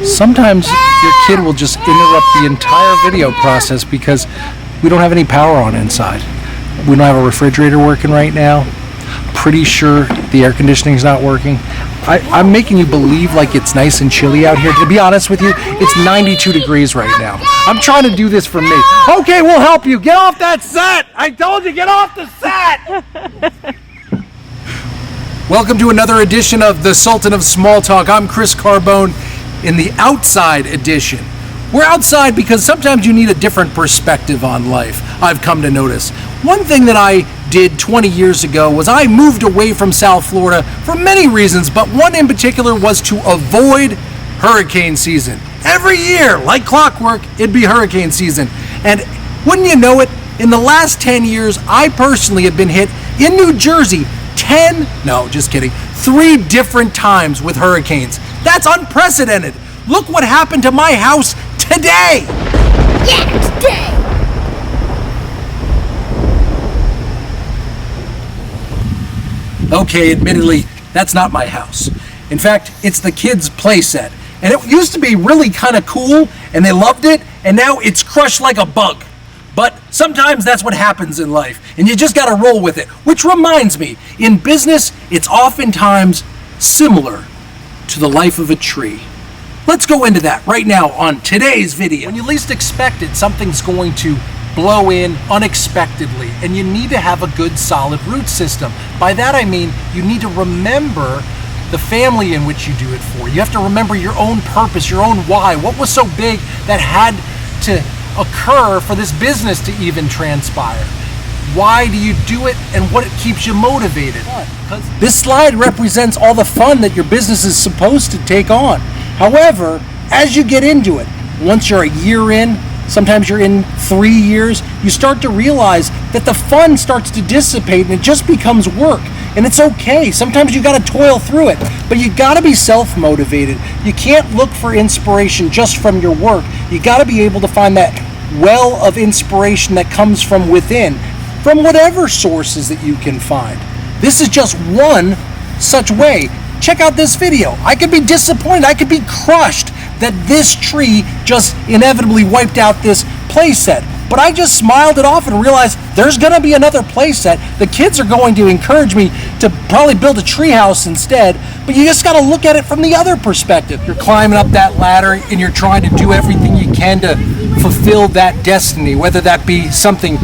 Sometimes your kid will just interrupt the entire video process because we don't have any power on inside. We don't have a refrigerator working right now. Pretty sure the air conditioning's not working. I'm making you believe like it's nice and chilly out here. To be honest with you, it's 92 degrees right now. I'm trying to do this for me. Okay, we'll help you. Get off that set. I told you, get off the set. Welcome to another edition of the Sultan of Small Talk. I'm Chris Carbone in the outside edition. We're outside because sometimes you need a different perspective on life, I've come to notice. One thing that I did 20 years ago was I moved away from South Florida for many reasons, but one in particular was to avoid hurricane season. Every year, like clockwork, it'd be hurricane season. And wouldn't you know it, in the last 10 years, I personally have been hit in New Jersey 3 different times with hurricanes. That's unprecedented. Look what happened to my house today. Yeah, today. Okay, admittedly, that's not my house. In fact, it's the kids' play set. And it used to be really kind of cool, and they loved it, and now it's crushed like a bug. But sometimes that's what happens in life, and you just gotta roll with it. Which reminds me, in business, it's oftentimes similar to the life of a tree. Let's go into that right now on today's video. When you least expect it, something's going to blow in unexpectedly, and you need to have a good solid root system. By that I mean you need to remember the family in which you do it for. You have to remember your own purpose, your own why. What was so big that had to occur for this business to even transpire? Why do you do it, and what keeps you motivated? This slide represents all the fun that your business is supposed to take on. However, as you get into it, once you're a year in, sometimes you're in 3 years, you start to realize that the fun starts to dissipate and it just becomes work. And it's okay. Sometimes you gotta toil through it, but you gotta be self-motivated. You can't look for inspiration just from your work. You gotta be able to find that well of inspiration that comes from within, from whatever sources that you can find. This is just one such way. Check out this video. I could be disappointed, I could be crushed that this tree just inevitably wiped out this playset. But I just smiled it off and realized there's gonna be another playset. The kids are going to encourage me to probably build a treehouse instead, but you just gotta look at it from the other perspective. You're climbing up that ladder and you're trying to do everything you can to fulfill that destiny, whether that be something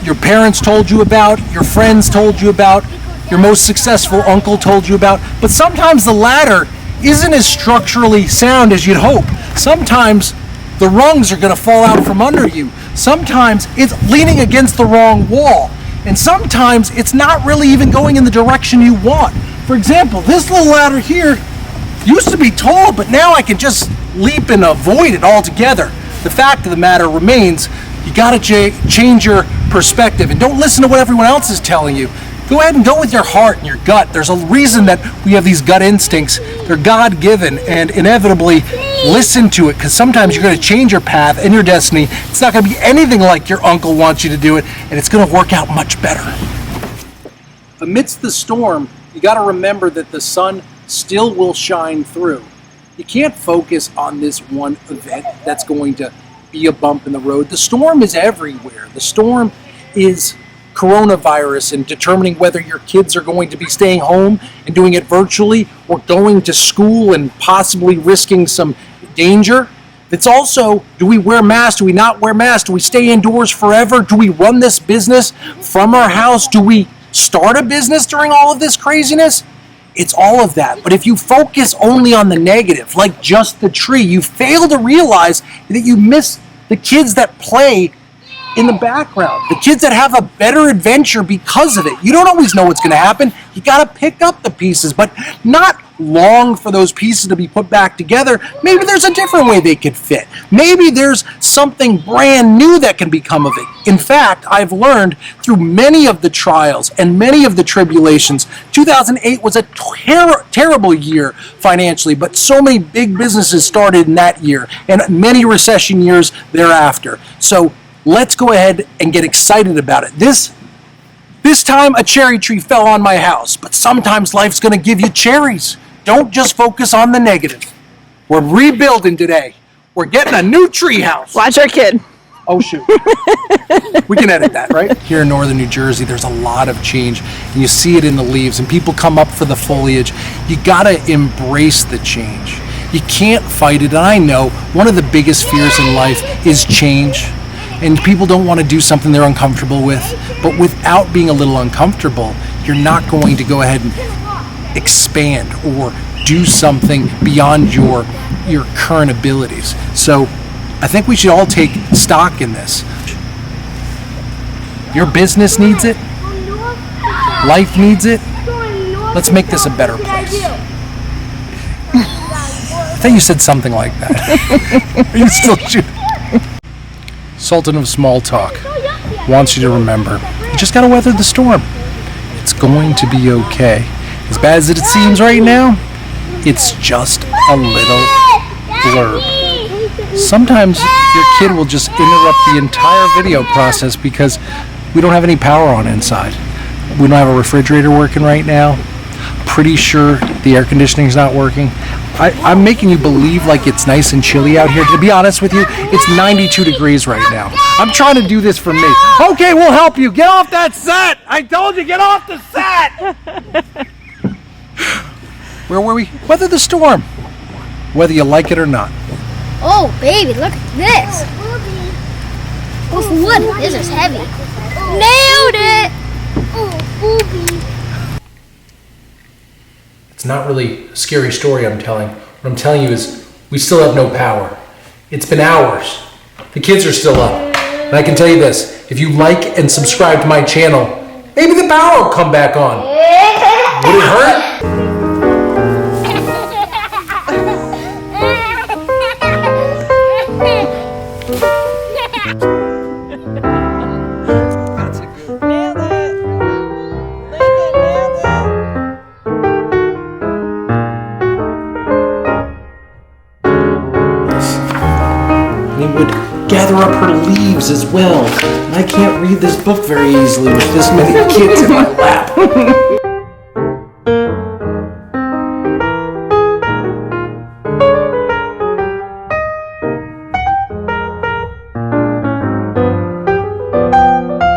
your parents told you about, your friends told you about, your most successful uncle told you about. But sometimes the ladder isn't as structurally sound as you'd hope. Sometimes the rungs are gonna fall out from under you. Sometimes it's leaning against the wrong wall. And sometimes it's not really even going in the direction you want. For example, this little ladder here used to be tall, but now I can just leap and avoid it altogether. The fact of the matter remains, you gotta change your perspective and don't listen to what everyone else is telling you. Go ahead and go with your heart and your gut. There's a reason that we have these gut instincts. They're God-given, and inevitably listen to it, because sometimes you're going to change your path and your destiny. It's not going to be anything like your uncle wants you to do it, and it's going to work out much better. Amidst the storm, you got to remember that the sun still will shine through. You can't focus on this one event that's going to be a bump in the road. The storm is everywhere. The storm is coronavirus and determining whether your kids are going to be staying home and doing it virtually or going to school and possibly risking some danger. It's also, do we wear masks? Do we not wear masks? Do we stay indoors forever? Do we run this business from our house? Do we start a business during all of this craziness? It's all of that. But if you focus only on the negative, like just the tree, you fail to realize that you miss the kids that play in the background, the kids that have a better adventure because of it. You don't always know what's going to happen. You got to pick up the pieces, but not long for those pieces to be put back together. Maybe there's a different way they could fit. Maybe there's something brand new that can become of it. In fact, I've learned through many of the trials and many of the tribulations, 2008 was a terrible year financially, but so many big businesses started in that year and many recession years thereafter. So let's go ahead and get excited about it. This time a cherry tree fell on my house, but sometimes life's going to give you cherries. Don't just focus on the negative. We're rebuilding today. We're getting a new tree house. Watch our kid. Oh, shoot. We can edit that, right? Here in northern New Jersey, there's a lot of change, and you see it in the leaves, and people come up for the foliage. You gotta embrace the change. You can't fight it, and I know one of the biggest fears in life is change, and people don't want to do something they're uncomfortable with, but without being a little uncomfortable, you're not going to go ahead and expand or do something beyond your current abilities. So I think we should all take stock in this. Your business needs it. Life needs it. Let's make this a better place. I thought you said something like that. Are you still shooting? Sultan of Small Talk wants you to remember, you just gotta weather the storm. It's going to be okay. As bad as it seems right now, it's just a little blurb. Sometimes your kid will just interrupt the entire video process because we don't have any power on inside. We don't have a refrigerator working right now. Pretty sure the air conditioning's not working. I'm making you believe like it's nice and chilly out here. To be honest with you, it's 92 degrees right now. I'm trying to do this for me. Okay, we'll help you. Get off that set. I told you, get off the set. Where were we? Weather the storm. Whether you like it or not. Oh, baby, look at this. With wood, this is heavy. Nailed it! Oh, booby. It's not really a scary story I'm telling. What I'm telling you is we still have no power. It's been hours. The kids are still up. And I can tell you this, if you like and subscribe to my channel, maybe the power will come back on. Would it hurt? And would gather up her leaves as well. And I can't read this book very easily with this many kids in my lap.